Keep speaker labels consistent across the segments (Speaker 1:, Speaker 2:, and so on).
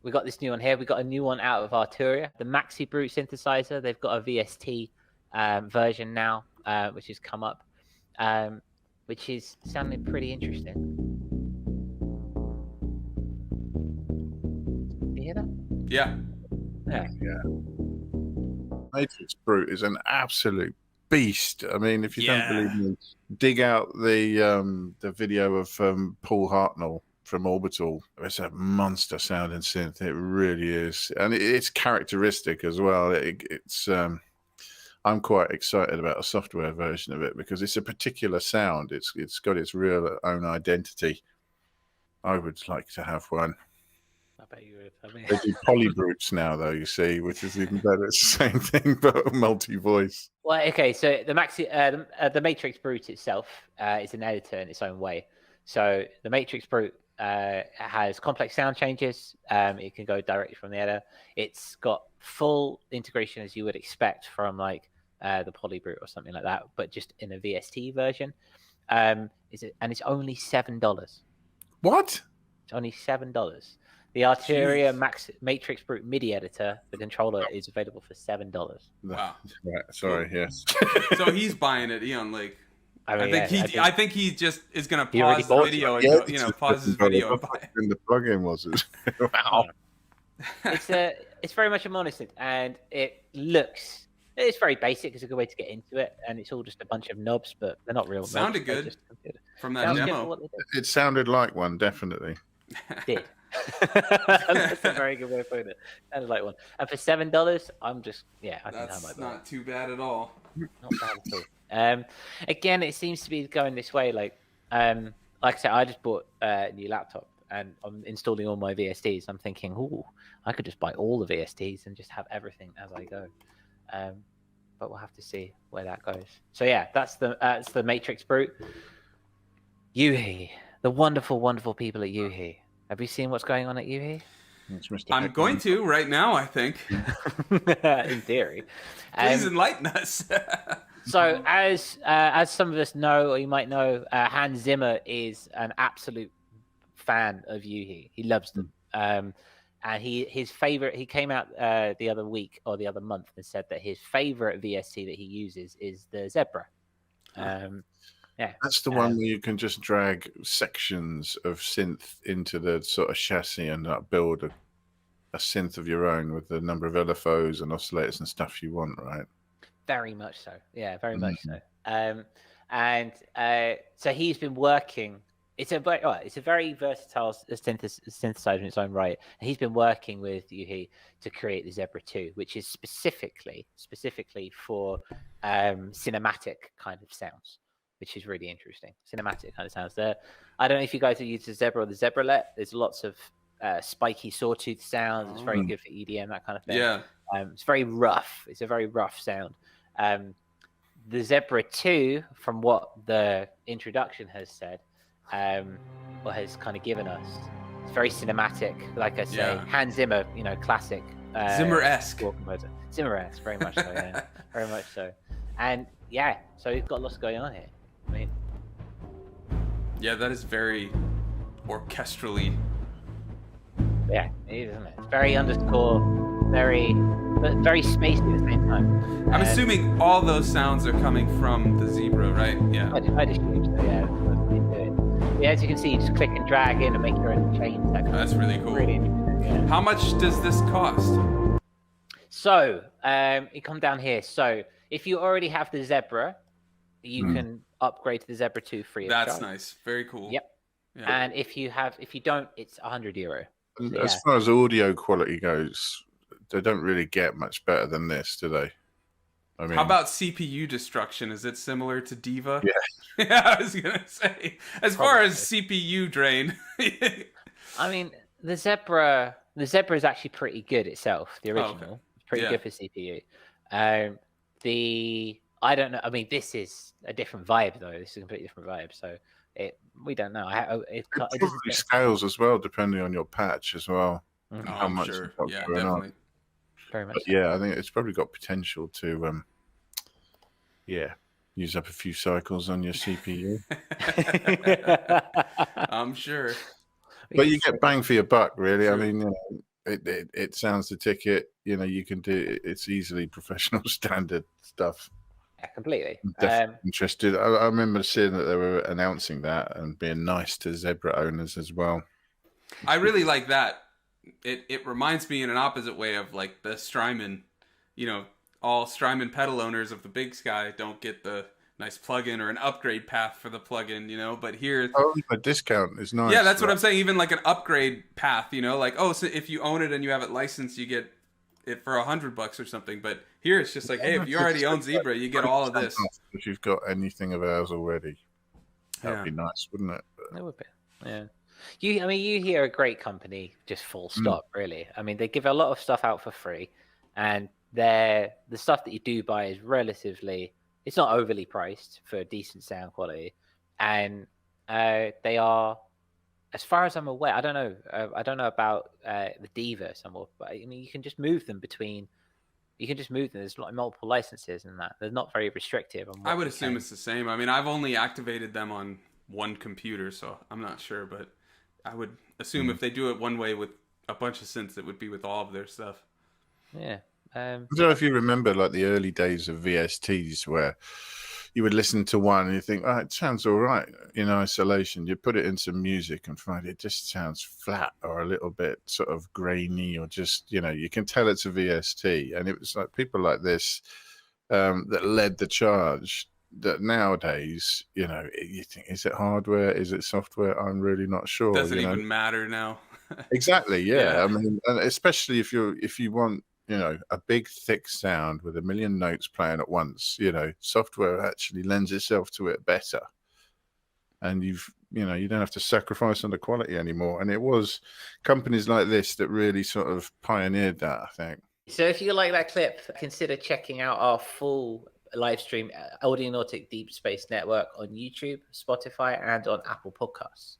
Speaker 1: we got this new one here. We got a new one out of Arturia, the Matrixbrute synthesizer. They've got a VST version now, which has come up, which is sounding pretty interesting. You hear that?
Speaker 2: Yeah.
Speaker 3: Matrixbrute is an absolute beast. I mean, if you don't believe me, dig out the video of Paul Hartnell from Orbital. It's a monster sounding synth. It really is, and it's characteristic as well. It's I'm quite excited about a software version of it because it's a particular sound. It's got its real own identity. I would like to have one.
Speaker 1: I bet you would. I mean...
Speaker 3: They do polybrutes now, though, you see, which is even better. It's the same thing, but multi-voice.
Speaker 1: Well, okay, so the Matrixbrute itself is an editor in its own way. So the Matrixbrute has complex sound changes. It can go directly from the editor. It's got full integration, as you would expect from like the Polybrute or something like that, but just in a VST version. And it's only $7.
Speaker 3: What?
Speaker 1: It's only $7. The Arturia Matrixbrute MIDI editor, the controller, is available for $7.
Speaker 2: Wow.
Speaker 3: Right. Sorry. Yes.
Speaker 2: So he's buying it, Eon Lake.
Speaker 1: I
Speaker 2: think he just is going to pause the video and pause his video and buy it.
Speaker 3: And the plugin was it? Wow.
Speaker 1: It's very much a monosynth, and it's very basic. It's a good way to get into it, and it's all just a bunch of knobs, but they're not real.
Speaker 2: Sounded good from that demo.
Speaker 3: It sounded like one, definitely.
Speaker 1: Did. That's a very good way of putting it. Sounded like one. And for $7, I'm just I think that might be
Speaker 2: not too bad at all.
Speaker 1: Not bad at all. Again, it seems to be going this way. Like I said, I just bought a new laptop and I'm installing all my VSTs. I'm thinking, I could just buy all the VSTs and just have everything as I go. But we'll have to see where that goes. So yeah, that's the Matrixbrute. Yuhi, the wonderful, wonderful people at Yuhi. Have you seen what's going on at Yuhi?
Speaker 2: I'm going to right now, I think.
Speaker 1: In theory.
Speaker 2: Please enlighten us.
Speaker 1: So as some of us know, or you might know, Hans Zimmer is an absolute fan of Yuhi. He loves them. And his favorite, he came out the other week or the other month and said that his favorite VST that he uses is the Zebra. Yeah,
Speaker 3: that's the one where you can just drag sections of synth into the sort of chassis and build a synth of your own with the number of LFOs and oscillators and stuff you want, right?
Speaker 1: Very much so. Yeah, very much so. So he's been working. It's a very versatile synthesizer in its own right. And he's been working with Yuhi to create the Zebra 2, which is specifically for cinematic kind of sounds, which is really interesting. Cinematic kind of sounds there. I don't know if you guys have used the Zebra or the Zebralet. There's lots of spiky sawtooth sounds. It's very good for EDM, that kind of thing.
Speaker 2: Yeah.
Speaker 1: It's very rough. It's a very rough sound. The Zebra 2, from what the introduction has said, or has kind of given us, it's very cinematic. Like I say, Hans Zimmer, classic.
Speaker 2: Zimmer-esque.
Speaker 1: Zimmer-esque, very much so, yeah. Very much so. And yeah, so we've got lots going on here. I mean,
Speaker 2: yeah, that is very orchestrally.
Speaker 1: Yeah, it is, isn't it? It's very underscore, but very spacey at the same time.
Speaker 2: I'm assuming all those sounds are coming from the Zebra, right? Yeah.
Speaker 1: I'd assume so, yeah. That's what he's doing. Yeah, as you can see, you just click and drag in and make your own chains.
Speaker 2: That's really cool.
Speaker 1: Really interesting, yeah.
Speaker 2: How much does this cost?
Speaker 1: So, you come down here. So, if you already have the Zebra, you can upgrade to the Zebra 2 free of charge.
Speaker 2: That's nice. Very cool.
Speaker 1: Yep. Yeah. And if you don't, it's €100. So,
Speaker 3: as far as audio quality goes, they don't really get much better than this, do they? I mean,
Speaker 2: how about CPU destruction? Is it similar to Diva?
Speaker 3: Yeah.
Speaker 2: Yeah, I was gonna say. As far as CPU drain.
Speaker 1: I mean, the Zebra is actually pretty good itself. The original, it's pretty good for CPU. I don't know. I mean, this is a different vibe, though. This is a completely different vibe. So we don't know.
Speaker 3: It probably scales as well, depending on your patch as well.
Speaker 1: Mm-hmm.
Speaker 3: How much?
Speaker 2: Sure. Yeah, definitely.
Speaker 1: Very much.
Speaker 3: But yeah, I think it's probably got potential to, use up a few cycles on your CPU.
Speaker 2: I'm sure.
Speaker 3: But you get bang for your buck, really. I mean, it sounds the ticket. You know, you can do it's easily professional standard stuff.
Speaker 1: Yeah, completely.
Speaker 3: I'm definitely interested. I remember seeing that they were announcing that and being nice to Zebra owners as well.
Speaker 2: I really like that. It reminds me in an opposite way of like the Strymon, all Strymon pedal owners of the Big Sky don't get the nice plugin or an upgrade path for the plugin, but here...
Speaker 3: Oh, a discount is nice.
Speaker 2: Yeah, that's what I'm saying. Even like an upgrade path, like, so if you own it and you have it licensed, you get it for $100 or something. But here it's just like, hey, if you already own Zebra, you get all of this.
Speaker 3: If you've got anything of ours already, that'd be nice, wouldn't it?
Speaker 1: It would be, yeah. You hear a great company, just full stop, really. I mean, they give a lot of stuff out for free, and the stuff that you do buy is relatively, it's not overly priced for decent sound quality, and they are, as far as I'm aware, I don't know about the Diva somewhat, but I mean, you can just move them between. You can just move them. There's like multiple licenses and that. They're not very restrictive.
Speaker 2: I would assume it's the same. I mean, I've only activated them on one computer, so I'm not sure, but I would assume if they do it one way with a bunch of synths, it would be with all of their stuff.
Speaker 1: Yeah.
Speaker 3: I don't know if you remember like the early days of VSTs where you would listen to one and you think, oh, it sounds all right in isolation. You put it in some music and find it just sounds flat or a little bit sort of grainy or just, you can tell it's a VST. And it was like people like this that led the charge that nowadays, you think, is it hardware? Is it software? I'm really not sure.
Speaker 2: Doesn't even matter now.
Speaker 3: Exactly. Yeah. I mean, and especially if you want, a big thick sound with a million notes playing at once, software actually lends itself to it better. And you don't have to sacrifice on the quality anymore. And it was companies like this that really sort of pioneered that, I think.
Speaker 1: So if you like that clip, consider checking out our full live stream Audionautic Deep Space Network on YouTube, Spotify, and on Apple Podcasts.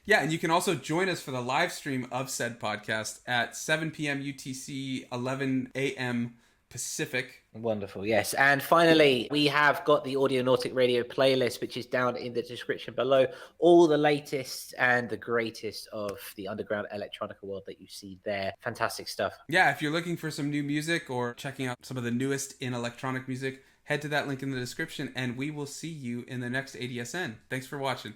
Speaker 2: Yeah, and you can also join us for the live stream of said podcast at 7 p.m. UTC, 11 a.m. Pacific.
Speaker 1: Wonderful, yes. And finally, we have got the Audionautic Radio playlist, which is down in the description below. All the latest and the greatest of the underground electronica world that you see there. Fantastic stuff.
Speaker 2: Yeah, if you're looking for some new music or checking out some of the newest in electronic music, head to that link in the description, and we will see you in the next ADSN. Thanks for watching.